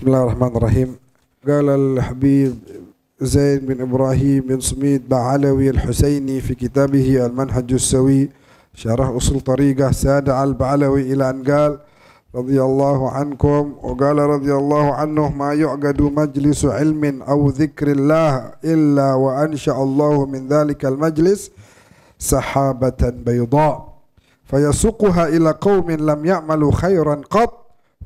Bismillahirrahmanirrahim. Qala al-Habib Zain bin Ibrahim bin Sumit Ba'alawi al-Husaini fi kitabih al-Manhaj as-Sawi syarah usul tariqah Sada al-Ba'alawi ila an qala radhiyallahu ankum wa qala radhiyallahu anhu ma yu'qadu majlisu ilmin aw dhikrillah illa wa ansha Allahu min dhalika al-majlis sahabatan bayda fayasuquha ila qaumin lam ya'malu khairan qat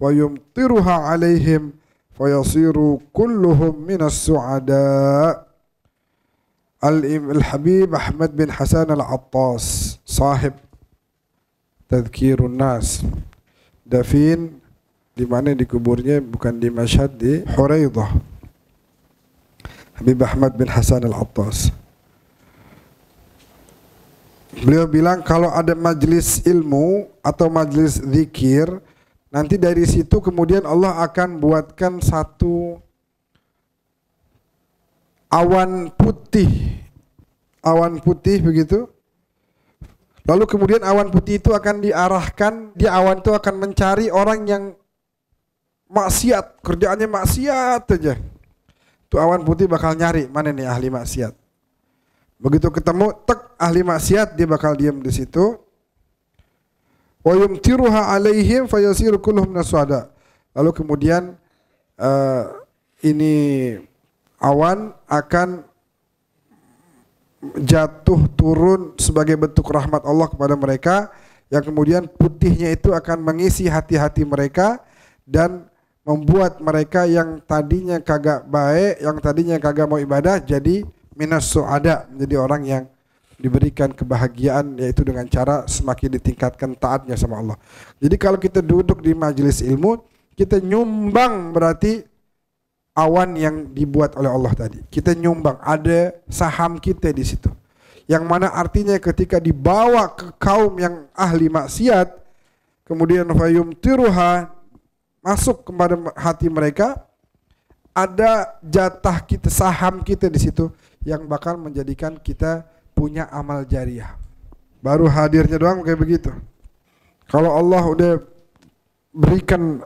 wa yumtiruha alaihim fayasiru kulluhum minas su'ada. Al-Habib Ahmad bin Hasan Al-Attas sahib Tadhkirun Nas, dafin di mana dikuburnya bukan di Mashhad, di Huraidah. Habib Ahmad bin Hasan Al-Attas, beliau bilang kalau ada majlis ilmu atau majlis zikir, nanti dari situ kemudian Allah akan buatkan satu awan putih begitu. Lalu kemudian awan putih itu akan diarahkan, awan itu akan mencari orang yang maksiat, kerjaannya maksiat aja. Itu awan putih bakal nyari, mana nih ahli maksiat. Begitu ketemu, ahli maksiat, dia bakal diam di situ. Wa yumtiruha alaihim fayasiru kulluhum naswada. Lalu kemudian ini awan akan jatuh turun sebagai bentuk rahmat Allah kepada mereka, yang kemudian putihnya itu akan mengisi hati-hati mereka dan membuat mereka yang tadinya kagak baik, yang tadinya kagak mau ibadah, jadi minas su'ada, menjadi orang yang diberikan kebahagiaan, yaitu dengan cara semakin ditingkatkan taatnya sama Allah. Jadi kalau kita duduk di majelis ilmu, kita nyumbang berarti awan yang dibuat oleh Allah tadi. Kita nyumbang, ada saham kita di situ. Yang mana artinya ketika dibawa ke kaum yang ahli maksiat, kemudian fayumtiruha, masuk kepada hati mereka, ada jatah kita, saham kita di situ yang bakal menjadikan kita punya amal jariah. Baru hadirnya doang kayak begitu. Kalau Allah udah berikan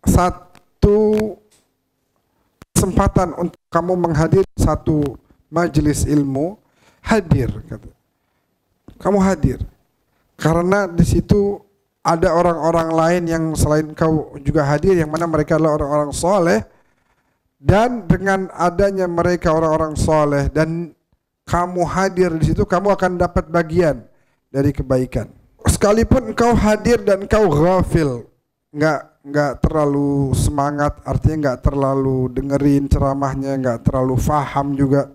satu kesempatan untuk kamu menghadiri satu majelis ilmu, hadir, kata. Kamu hadir karena di situ ada orang-orang lain yang selain kau juga hadir, yang mana mereka adalah orang-orang soleh, dan dengan adanya mereka orang-orang soleh dan kamu hadir di situ, kamu akan dapat bagian dari kebaikan. Sekalipun engkau hadir dan engkau ghafil, nggak terlalu semangat, artinya nggak terlalu dengerin ceramahnya, nggak terlalu faham juga,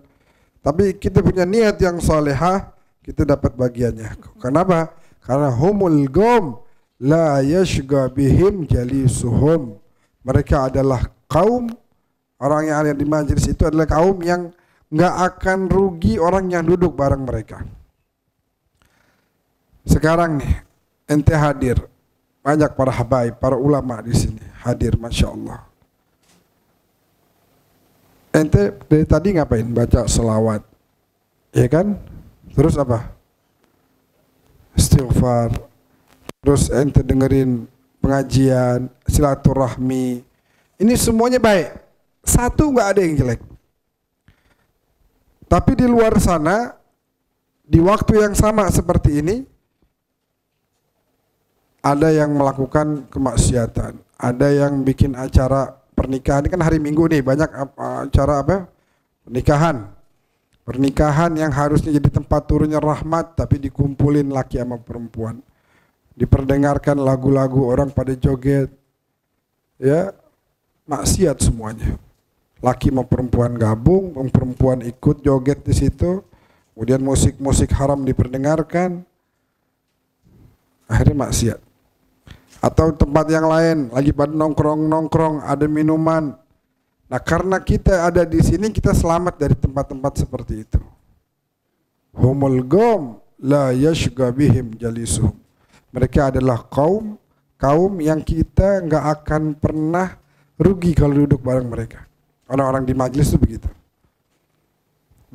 tapi kita punya niat yang salehah, kita dapat bagiannya. Kenapa? Karena humul gom la yashga bihim jalisuhum. Mereka adalah kaum, orang yang ada di majelis itu adalah kaum yang nggak akan rugi orang yang duduk bareng mereka. Sekarang nih, ente hadir, banyak para habaib, para ulama di sini hadir, masya Allah. Ente dari tadi ngapain? Baca selawat, ya kan? Terus apa? Istighfar. Terus ente dengerin pengajian, silaturahmi. Ini semuanya baik. Satu nggak ada yang jelek. Tapi di luar sana, di waktu yang sama seperti ini, ada yang melakukan kemaksiatan, ada yang bikin acara pernikahan. Ini kan hari Minggu nih, banyak acara apa? Pernikahan yang harusnya jadi tempat turunnya rahmat, tapi dikumpulin laki sama perempuan, diperdengarkan lagu-lagu, orang pada joget, ya, maksiat semuanya. Laki sama perempuan gabung, perempuan ikut joget di situ, kemudian musik-musik haram diperdengarkan, akhirnya maksiat. Atau tempat yang lain lagi pada nongkrong, ada minuman. Nah, karena kita ada di sini, kita selamat dari tempat-tempat seperti itu. Humul gom la yashga bihim jalisuhum. Mereka adalah kaum yang kita nggak akan pernah rugi kalau duduk bareng mereka. Orang-orang di majelis itu begitu.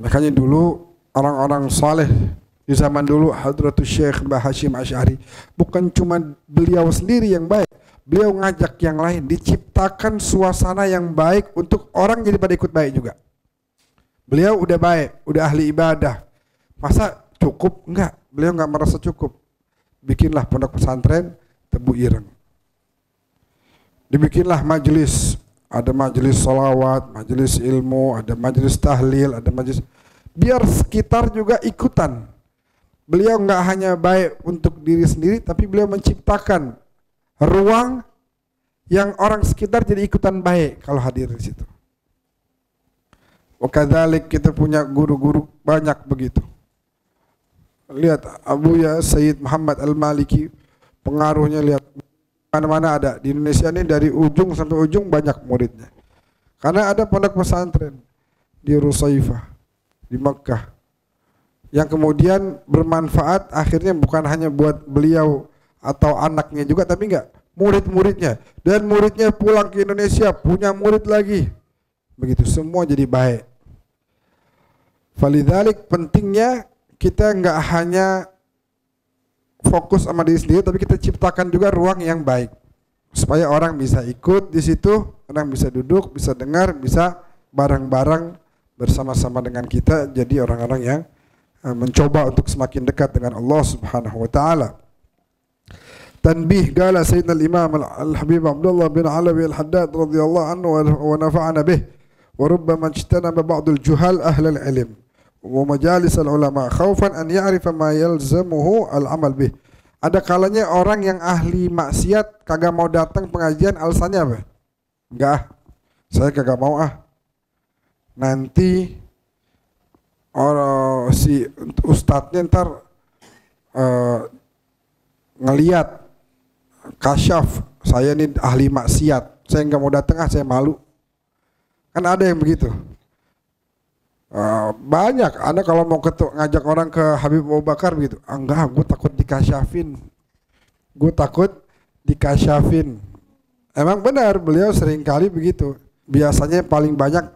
Makanya dulu orang-orang saleh di zaman dulu, Hadratus Syekh Mbah Hashim Asy'ari, bukan cuma beliau sendiri yang baik, beliau ngajak yang lain, diciptakan suasana yang baik untuk orang jadi pada ikut baik juga. Beliau udah baik, udah ahli ibadah. Masa cukup? Enggak, beliau enggak merasa cukup. Bikinlah pondok pesantren Tebu Ireng. Dibikinlah majelis, ada majelis sholawat, majelis ilmu, ada majelis tahlil, ada majelis, biar sekitar juga ikutan. Beliau nggak hanya baik untuk diri sendiri, tapi beliau menciptakan ruang yang orang sekitar jadi ikutan baik kalau hadir di situ. Wakadzalik kita punya guru-guru banyak begitu. Lihat Abuya Sayyid Muhammad Al-Maliki, pengaruhnya lihat. Mana-mana ada di Indonesia ini, dari ujung sampai ujung banyak muridnya. Karena ada pondok pesantren di Rusaifah, di Mekah, yang kemudian bermanfaat akhirnya bukan hanya buat beliau atau anaknya juga, tapi enggak, murid-muridnya. Dan muridnya pulang ke Indonesia punya murid lagi. Begitu, semua jadi baik. Falidzalik pentingnya kita enggak hanya fokus sama diri sendiri, tapi kita ciptakan juga ruang yang baik supaya orang bisa ikut di situ, orang bisa duduk, bisa dengar, bisa bareng-bareng bersama-sama dengan kita jadi orang-orang yang mencoba untuk semakin dekat dengan Allah Subhanahu wa taala. Tanbih qala Sayyidina al-Imam al-Habib Abdullah bin Alawi al-Haddad radhiyallahu anhu wa nafa'ana bih wa rubbama ijtanaba ba'd al-juhal ahli al-ilm wa majalis al-ulama khaufan an ya'rifa ma yalzamuhu al-amal bih. Ada kalanya orang yang ahli maksiat kagak mau datang pengajian, alasannya apa? Enggak, saya kagak mau nanti orang si ustadznya ntar ngeliat kasyaf saya ini ahli maksiat, saya nggak mau datang, saya malu. Kan ada yang begitu. Banyak. Anda kalau mau ngajak orang ke Habib Abu Bakar begitu, enggak, gue takut dikasyafin. Emang benar, beliau sering kali begitu. Biasanya paling banyak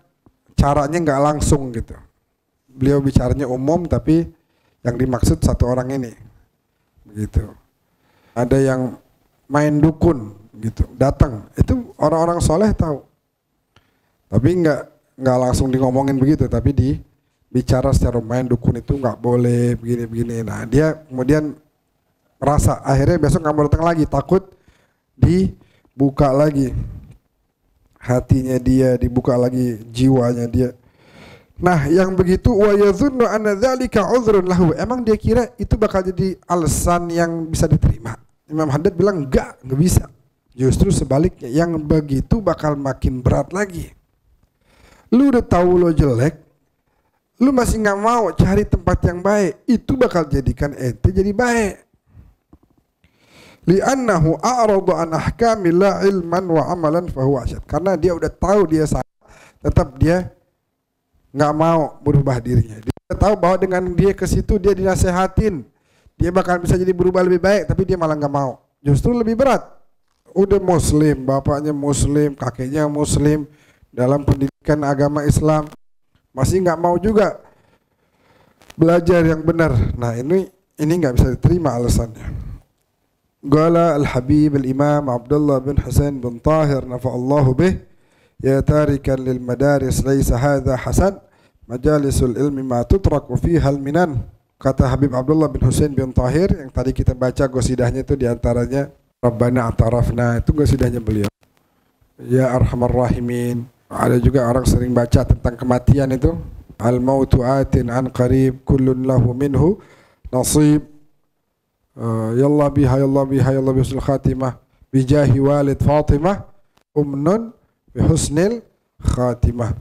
caranya nggak langsung gitu. Beliau bicaranya umum, tapi yang dimaksud satu orang ini, begitu. Ada yang main dukun gitu, datang, itu orang-orang soleh tahu. Tapi nggak langsung di ngomongin begitu, tapi bicara secara main dukun itu nggak boleh begini-begini. Nah dia kemudian merasa akhirnya besok nggak mau datang lagi, takut dibuka lagi hatinya dia, dibuka lagi jiwanya dia. Nah yang begitu wa yadhunnu anna dzalika udhrun lahu, emang dia kira itu bakal jadi alasan yang bisa diterima. Imam Haddad bilang nggak bisa. Justru sebaliknya, yang begitu bakal makin berat lagi. Lu udah tahu lo jelek, lu masih nggak mau cari tempat yang baik, itu bakal jadikan ente jadi baik. Li'annahu a'rada an ahkami la ilman wa amalan fahuwa asyad. Karena dia udah tahu dia salah, tetap dia nggak mau berubah dirinya. Dia udah tahu bahwa dengan dia ke situ dia dinasehatin, dia bakal bisa jadi berubah lebih baik, tapi dia malah nggak mau. Justru lebih berat. Udah muslim, bapaknya muslim, kakeknya muslim, dalam pendidikan agama Islam, masih nggak mau juga belajar yang benar. Nah ini nggak bisa diterima alasannya. Qala al-Habib al-Imam Abdullah bin Hasan bin Tahir nafa'allahu bih, ya tarikan lil madaris laysa hadha hasan, majalisul ilmi ma tutraku fiha al-minan. Kata Habib Abdullah bin Husain bin Tahir yang tadi kita baca gosidahnya itu, diantaranya Rabbana atarafna, itu gosidahnya beliau. Ya Arhamar Rahimin. Ada juga orang sering baca tentang kematian itu, al-mautu atin an qarib kullun lahu minhu nasib, yallah biha yallah biha yallah bihusnul khatimah bijahi walid Fatimah umnun bihusnil khatimah.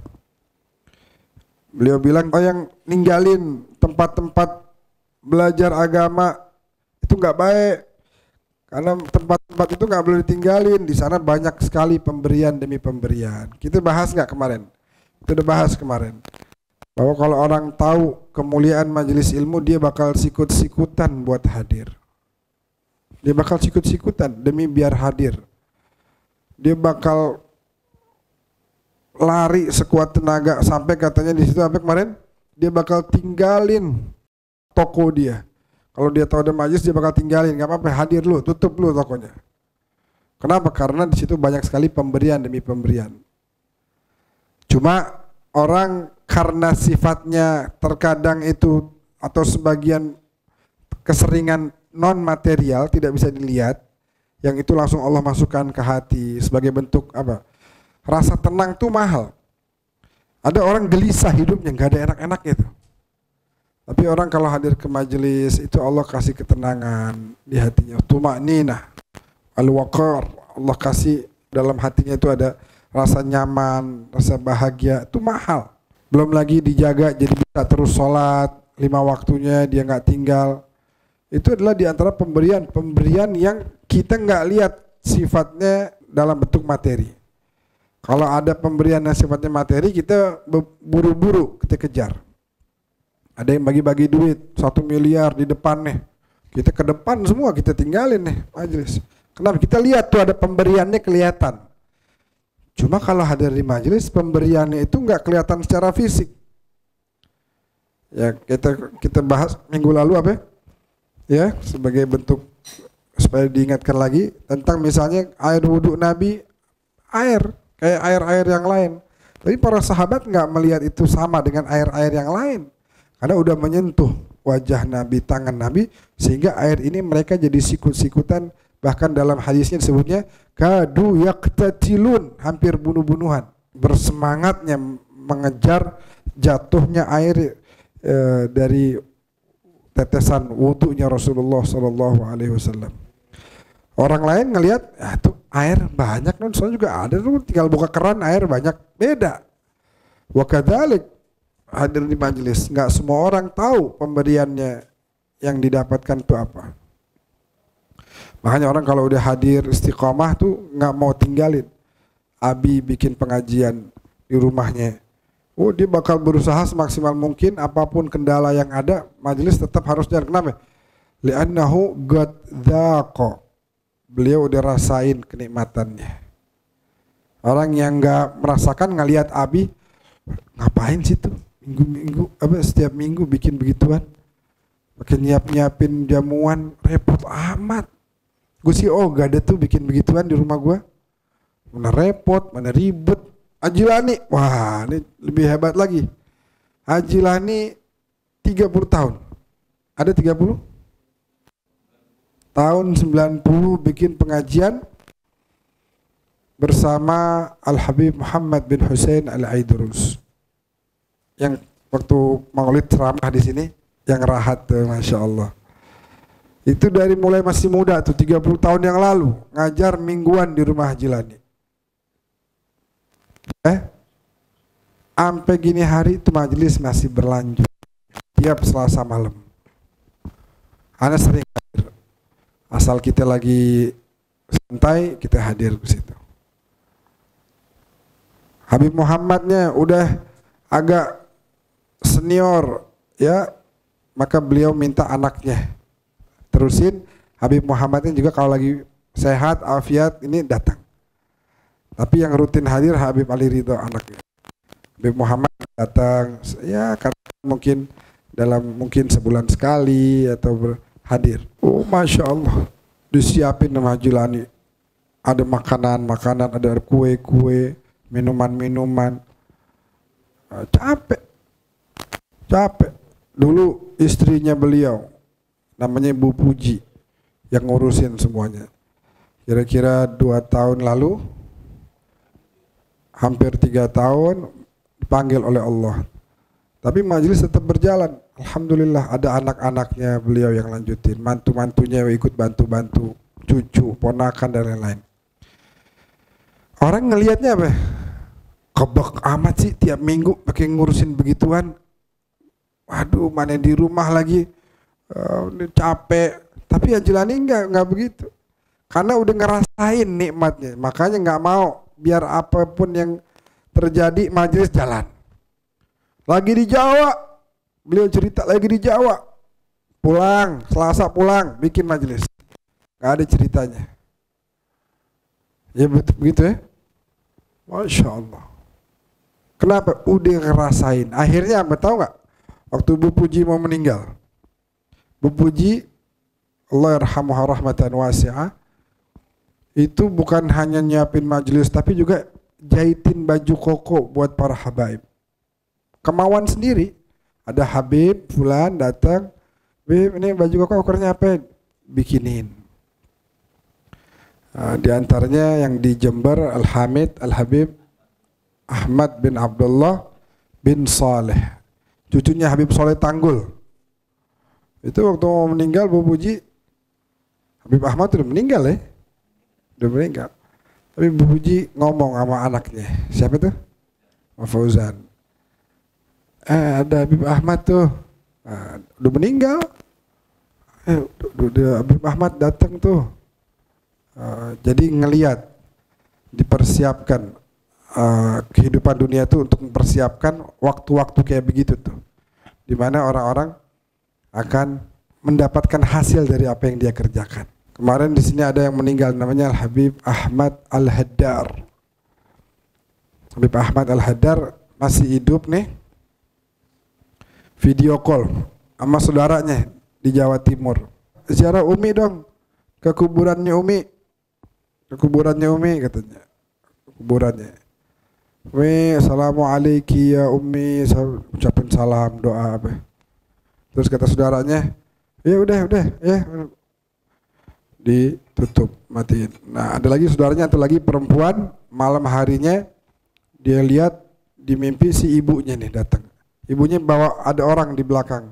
Beliau bilang yang ninggalin tempat-tempat belajar agama itu nggak baik, karena tempat-tempat itu nggak boleh ditinggalin. Di sana banyak sekali pemberian demi pemberian. Kita bahas nggak kemarin? Kita udah bahas kemarin bahwa kalau orang tahu kemuliaan majelis ilmu, dia bakal sikut-sikutan buat hadir. Dia bakal sikut-sikutan demi biar hadir. Dia bakal lari sekuat tenaga, sampai katanya di situ sampai kemarin dia bakal tinggalin toko dia. Kalau dia tahu ada majelis, dia bakal tinggalin, nggak apa-apa, hadir lu, tutup lu tokonya. Kenapa? Karena di situ banyak sekali pemberian demi pemberian. Cuma orang karena sifatnya terkadang itu atau sebagian keseringan non material tidak bisa dilihat, yang itu langsung Allah masukkan ke hati sebagai bentuk apa? Rasa tenang tuh mahal. Ada orang gelisah hidupnya, nggak ada enak-enaknya tuh. Tapi orang kalau hadir ke majelis itu Allah kasih ketenangan di hatinya, tumakninah, al-waqar. Allah kasih dalam hatinya itu ada rasa nyaman, rasa bahagia, itu mahal. Belum lagi dijaga jadi bisa terus sholat 5 waktunya, dia nggak tinggal. Itu adalah di antara pemberian yang kita nggak lihat sifatnya dalam bentuk materi. Kalau ada pemberian yang sifatnya materi, kita buru-buru kita kejar. Ada yang bagi-bagi duit 1 miliar di depan nih, kita ke depan semua, kita tinggalin nih majelis. Kenapa? Kita lihat tuh ada pemberiannya kelihatan. Cuma kalau hadir di majelis, pemberiannya itu nggak kelihatan secara fisik. Ya kita bahas minggu lalu apa ya? Ya, sebagai bentuk supaya diingatkan lagi tentang misalnya air wudhu Nabi, air kayak air-air yang lain. Tapi para sahabat nggak melihat itu sama dengan air-air yang lain, karena udah menyentuh wajah Nabi, tangan Nabi, sehingga air ini mereka jadi sikut-sikutan. Bahkan dalam hadisnya disebutnya kadu yaqtatilun, hampir bunuh-bunuhan, bersemangatnya mengejar jatuhnya air dari tetesan wudunya Rasulullah Sallallahu Alaihi Wasallam. Orang lain ngelihat, ya tuh air banyak, non soalnya juga ada tuh, tinggal buka keran air banyak, beda. Wa kadzalik hadir di majelis, nggak semua orang tahu pemberiannya yang didapatkan itu apa. Makanya orang kalau udah hadir istiqomah tuh nggak mau tinggalin. Abi bikin pengajian di rumahnya, oh dia bakal berusaha semaksimal mungkin, apapun kendala yang ada, majelis tetap harus jalan. Kenapa? Li'annahu qad dzaqa, beliau udah rasain kenikmatannya. Orang yang nggak merasakan ngelihat Abi, ngapain sih tuh minggu-minggu apa setiap minggu bikin begituan, pakai nyiapin jamuan, repot amat. Gue sih gak ada tuh bikin begituan di rumah gue, mana repot, mana ribet. Ajilani, wah ini lebih hebat lagi. Ajilani 30 tahun. Ada 30? Tahun 90 bikin pengajian bersama Al-Habib Muhammad bin Hussein Al-Aidrus. Yang waktu Maulid ceramah di sini, yang rahat tuh, Masya Allah. Itu dari mulai masih muda tuh, 30 tahun yang lalu, ngajar mingguan di rumah Jilani. Sampai gini hari itu majelis masih berlanjut tiap Selasa malam. Ana sering hadir, asal kita lagi santai kita hadir ke situ. Habib Muhammadnya udah agak senior ya, maka beliau minta anaknya terusin. Habib Muhammadnya juga kalau lagi sehat afiat ini datang. Tapi yang rutin hadir Habib Ali Ridho anaknya. Habib Muhammad datang ya karena mungkin mungkin sebulan sekali atau hadir. Oh Masya Allah, disiapin sama Jilani, ada makanan, ada kue, minuman. Capek. Dulu istrinya beliau namanya Ibu Puji yang ngurusin semuanya. Kira-kira 2 tahun lalu, hampir 3 tahun dipanggil oleh Allah. Tapi majelis tetap berjalan. Alhamdulillah ada anak-anaknya beliau yang lanjutin, mantu-mantunya ikut bantu-bantu, cucu, ponakan dan lain-lain. Orang ngelihatnya apa? Kebek amat sih tiap minggu pakai ngurusin begituan. Waduh, mana di rumah lagi, capek. Tapi yang Jilani enggak begitu. Karena udah ngerasain nikmatnya, makanya nggak mau biar apapun yang terjadi majelis jalan. Lagi di Jawa, beliau cerita lagi di Jawa, pulang Selasa pulang bikin majelis, nggak ada ceritanya. Ya begitu ya, Masya Allah. Kenapa? Udah ngerasain. Akhirnya apa tahu nggak? Waktu Bu Puji mau meninggal, Bu Puji Allah yarhamuha rahmatan wasi'ah, itu bukan hanya nyiapin majelis, tapi juga jahitin baju koko buat para habaib. Kemauan sendiri. Ada Habib, Fulan datang, Bib, ini baju koko ukurannya apa? Bikinin. Di antaranya yang di Jember, Al-Hamid, Al-Habib Ahmad bin Abdullah bin Saleh, cucunya Habib Saleh Tanggul. Itu waktu mau meninggal, Bu Puji, Habib Ahmad udah meninggal ya, udah meninggal. Tapi Bu Puji ngomong sama anaknya, siapa tuh? Mas Fauzan. Ada Habib Ahmad tuh, udah meninggal. Habib Ahmad datang tuh. Jadi ngelihat, dipersiapkan kehidupan dunia itu untuk mempersiapkan waktu-waktu kayak begitu tuh, dimana orang-orang akan mendapatkan hasil dari apa yang dia kerjakan. Kemarin di sini ada yang meninggal, namanya Al Habib Ahmad Al Haddar. Habib Ahmad Al Haddar masih hidup nih. Video call sama saudaranya di Jawa Timur. Ziarah Umi dong, ke kuburannya Umi. Ke kuburannya Umi katanya. Kuburannya. Umi, assalamualaikum ya Umi, ucapin salam, doa apa. Terus kata saudaranya, ya udah ya. Ditutup, matiin. Nah, ada lagi saudaranya, atau lagi perempuan, malam harinya dia lihat di mimpi si ibunya nih datang. Ibunya bawa, ada orang di belakang,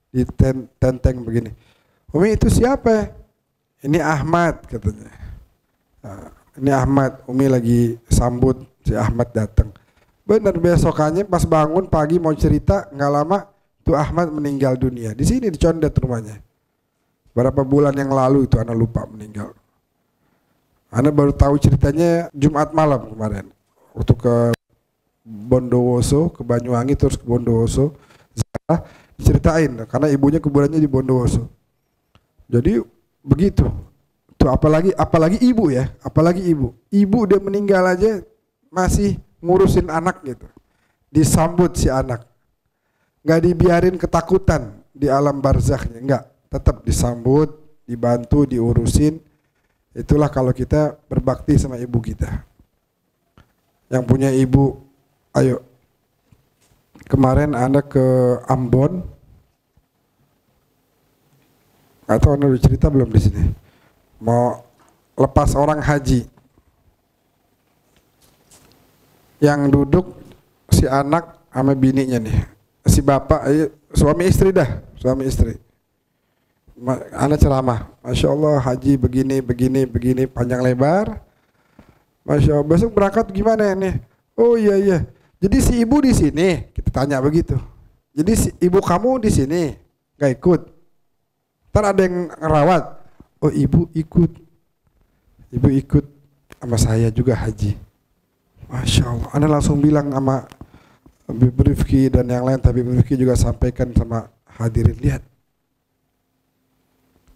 di tenteng begini. Umi, itu siapa? Ini Ahmad katanya. Nah, ini Ahmad. Umi lagi sambut si Ahmad datang. Benar, besokannya pas bangun pagi mau cerita, nggak lama tuh Ahmad meninggal dunia. Di sini di Condet rumahnya. Berapa bulan yang lalu itu Ana lupa meninggal. Ana baru tahu ceritanya Jumat malam kemarin. Waktu ke Bondowoso, ke Banyuwangi, terus ke Bondowoso, diceritain karena ibunya kuburannya di Bondowoso. Jadi begitu. Tuh apalagi ibu ya, apalagi ibu. Ibu udah meninggal aja masih ngurusin anak gitu. Disambut si anak. Nggak dibiarin ketakutan di alam barzakhnya, enggak. Tetap disambut, dibantu, diurusin. Itulah kalau kita berbakti sama ibu kita. Yang punya ibu, ayo. Kemarin Anda ke Ambon, atau Anda udah cerita belum di sini? Mau lepas orang haji. Yang duduk si anak sama bininya nih. Si bapak, suami istri dah, suami istri. Anak ceramah, Masya Allah haji begini, panjang lebar. Masya Allah, besok berangkat gimana nih? Oh iya. Jadi si ibu di sini, kita tanya begitu. Jadi si ibu kamu di sini, nggak ikut. Ntar ada yang ngerawat. Oh ibu ikut sama saya juga haji. Masya Allah, Anda langsung bilang sama Habib Rifki dan yang lain, tapi Habib Rifki juga sampaikan sama hadirin, lihat.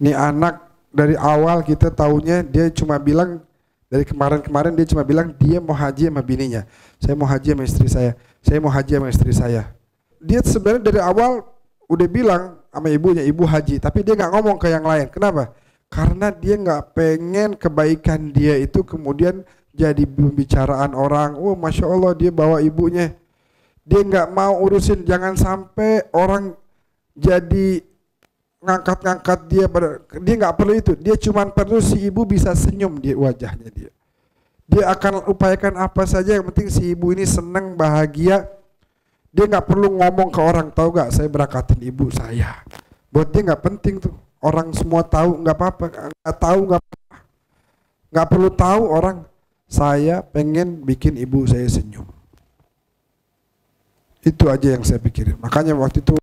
Ini anak dari awal kita taunya dia cuma bilang, dari kemarin dia cuma bilang dia mau haji sama bininya. Saya mau haji sama istri saya mau haji sama istri saya. Dia sebenarnya dari awal udah bilang sama ibunya, ibu haji, tapi dia nggak ngomong ke yang lain. Kenapa? Karena dia nggak pengen kebaikan dia itu kemudian jadi pembicaraan orang. Oh Masya Allah dia bawa ibunya. Dia nggak mau urusin, jangan sampai orang jadi ngangkat-ngangkat dia nggak perlu itu. Dia cuma perlu si ibu bisa senyum di wajahnya dia. Dia akan upayakan apa saja, yang penting si ibu ini senang, bahagia. Dia nggak perlu ngomong ke orang, tahu nggak saya berakatin ibu saya. Buat dia nggak penting tuh. Orang semua tahu nggak apa-apa, nggak tahu nggak apa-apa. Nggak perlu tahu orang. Saya pengen bikin ibu saya senyum. Itu aja yang saya pikirin. Makanya waktu itu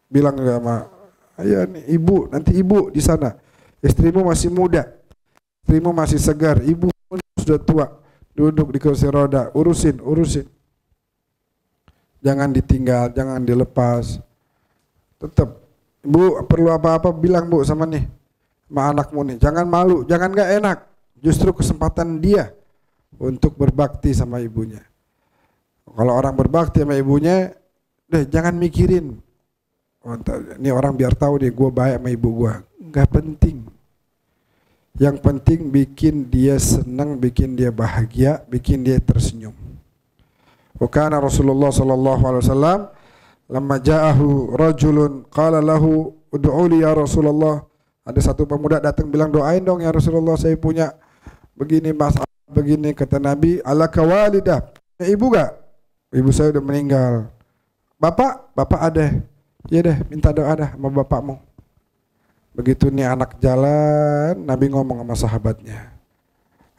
bilang sama ayah nih, ibu, nanti ibu di sana. Istrimu masih muda, istrimu masih segar, ibu sudah tua, duduk di kursi roda, urusin. Jangan ditinggal, jangan dilepas. Tetap, Bu perlu apa-apa bilang Bu sama anakmu nih. Jangan malu, jangan gak enak. Justru kesempatan dia untuk berbakti sama ibunya. Kalau orang berbakti sama ibunya, jangan mikirin. Oh, ini orang biar tahu deh gue baik sama ibu gue. Nggak penting. Yang penting bikin dia senang, bikin dia bahagia, bikin dia tersenyum. Wa kana Rasulullah sallallahu alaihi wasallam lamma ja'ahu rajulun qala lahu ud'u li ya Rasulullah. Ada satu pemuda datang bilang, doain dong ya Rasulullah, saya punya begini masalah begini. Kata Nabi, alaka walidah, ibu gak? Ibu saya udah meninggal. Bapak ada. Ya deh, minta doa dah sama bapakmu. Begitu nih anak jalan, Nabi ngomong sama sahabatnya,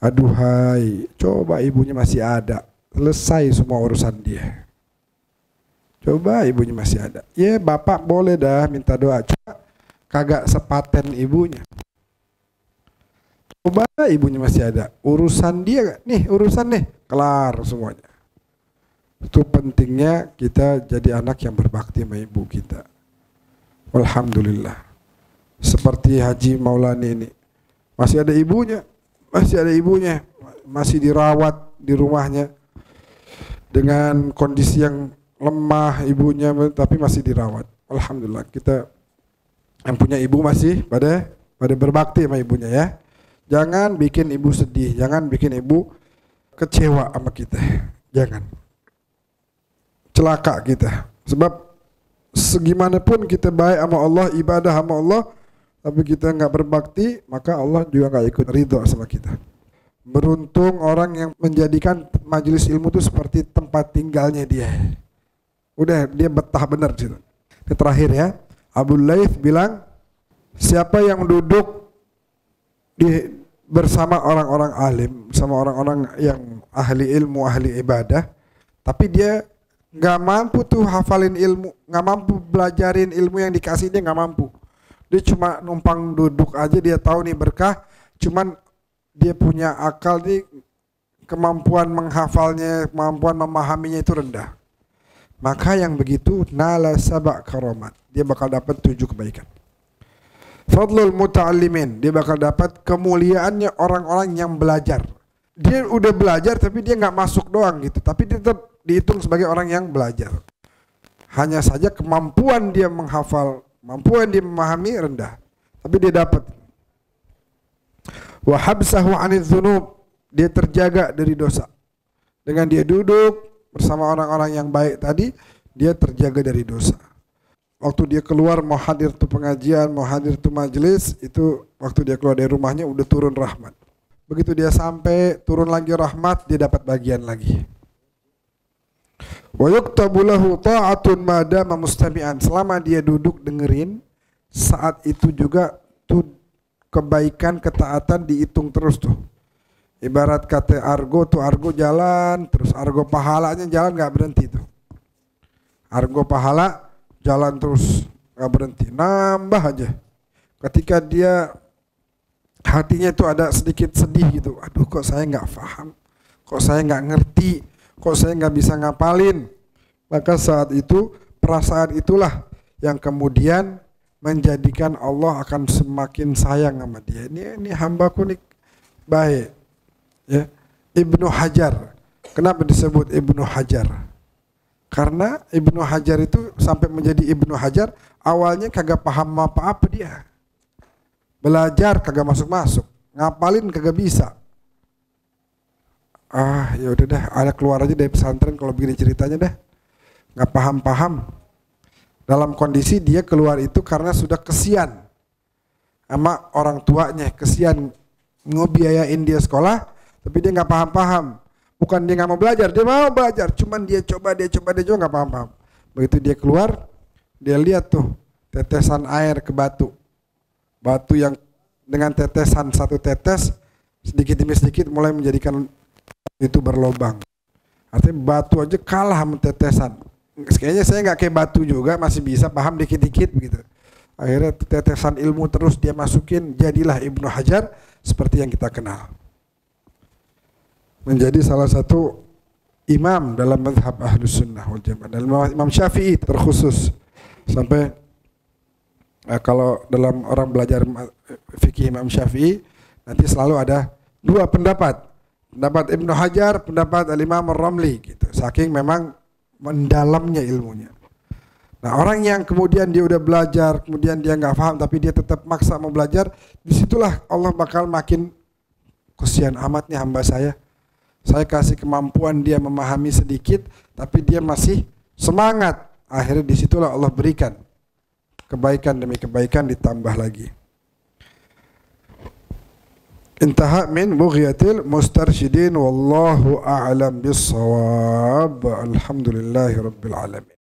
aduhai, coba ibunya masih ada, selesai semua urusan dia. Coba ibunya masih ada. Ya bapak boleh dah minta doa, coba kagak sepaten ibunya. Coba ibunya masih ada, urusan dia nih, urusan nih, kelar semuanya. Itu pentingnya kita jadi anak yang berbakti sama ibu kita. Alhamdulillah. Seperti Haji Maulani ini, masih ada ibunya, masih dirawat di rumahnya dengan kondisi yang lemah ibunya, tapi masih dirawat. Alhamdulillah, kita yang punya ibu masih pada berbakti sama ibunya ya. Jangan bikin ibu sedih, jangan bikin ibu kecewa sama kita, jangan. Celaka kita, sebab segimanapun kita baik sama Allah, ibadah sama Allah, tapi kita nggak berbakti, maka Allah juga nggak ikut ridho sama kita. Beruntung orang yang menjadikan majelis ilmu itu seperti tempat tinggalnya dia. Udah dia betah benar situ. Ini terakhir ya, Abu Laith bilang, siapa yang duduk bersama orang-orang alim, sama orang-orang yang ahli ilmu, ahli ibadah, tapi dia nggak mampu tuh hafalin ilmu, nggak mampu belajarin ilmu yang dikasih, dia nggak mampu. Dia cuma numpang duduk aja, dia tahu nih berkah, cuman dia punya akal nih, kemampuan menghafalnya, kemampuan memahaminya itu rendah. Maka yang begitu nala sab'a karamat, dia bakal dapat 7 kebaikan. Fadlul muta'allimin, dia bakal dapat kemuliaannya orang-orang yang belajar. Dia udah belajar tapi dia nggak masuk doang gitu, tapi dia tetap dihitung sebagai orang yang belajar. Hanya saja kemampuan dia menghafal, kemampuan dia memahami rendah, tapi dia dapat. Wa habsahu 'anil dzunub, dia terjaga dari dosa. Dengan dia duduk bersama orang-orang yang baik tadi, dia terjaga dari dosa. Waktu dia keluar mau hadir tuh pengajian, mau hadir tuh majelis, itu waktu dia keluar dari rumahnya udah turun rahmat. Begitu dia sampai turun lagi rahmat, dia dapat bagian lagi. Wa yuktabu lahu ta'atun ma dama mustami'an, selama dia duduk dengerin, saat itu juga tuh kebaikan, ketaatan dihitung terus tuh. Ibarat kata argo tuh, argo jalan terus, argo pahalanya jalan nggak berhenti tuh. Argo pahala jalan terus nggak berhenti, nambah aja. Ketika dia hatinya itu ada sedikit sedih gitu, aduh kok saya nggak paham, kok saya nggak ngerti, kok saya nggak bisa ngapalin, maka saat itu perasaan itulah yang kemudian menjadikan Allah akan semakin sayang sama dia. Ini hambaku nih baik. Ya, Ibnu Hajar. Kenapa disebut Ibnu Hajar? Karena Ibnu Hajar itu sampai menjadi Ibnu Hajar, awalnya kagak paham apa-apa dia. Belajar kagak masuk-masuk, ngapalin kagak bisa. Ya udah dah, ada keluar aja dari pesantren kalau begini ceritanya dah. Nggak paham-paham. Dalam kondisi dia keluar itu karena sudah kesian sama orang tuanya, kesian ngebiayain dia sekolah, tapi dia nggak paham-paham. Bukan dia nggak mau belajar, dia mau belajar, cuman dia coba nggak paham-paham. Begitu dia keluar, dia lihat tuh tetesan air ke batu, batu yang dengan tetesan satu tetes sedikit demi sedikit mulai menjadikan itu berlobang. Artinya batu aja kalah sama tetesan. Kayaknya saya nggak kayak batu juga, masih bisa paham dikit-dikit begitu. Akhirnya tetesan ilmu terus dia masukin, jadilah Ibnu Hajar seperti yang kita kenal. Menjadi salah satu imam dalam mazhab Ahlus Sunnah wal Jamaah. Dan Imam Syafi'i terkhusus sampai kalau dalam orang belajar fikih Imam Syafi'i nanti selalu ada 2 pendapat. Pendapat Ibnu Hajar, pendapat Al-Imam Ar-Ramli gitu. Saking memang mendalamnya ilmunya. Nah, orang yang kemudian dia udah belajar, kemudian dia nggak paham, tapi dia tetap maksa mau belajar, disitulah Allah bakal makin kesian amat nih hamba saya. Saya kasih kemampuan dia memahami sedikit, tapi dia masih semangat. Akhirnya disitulah Allah berikan kebaikan demi kebaikan ditambah lagi. Intaha min Mughyatil Mustarsyidin wallahu a'lam bis-shawab. Alhamdulillahirabbil alamin.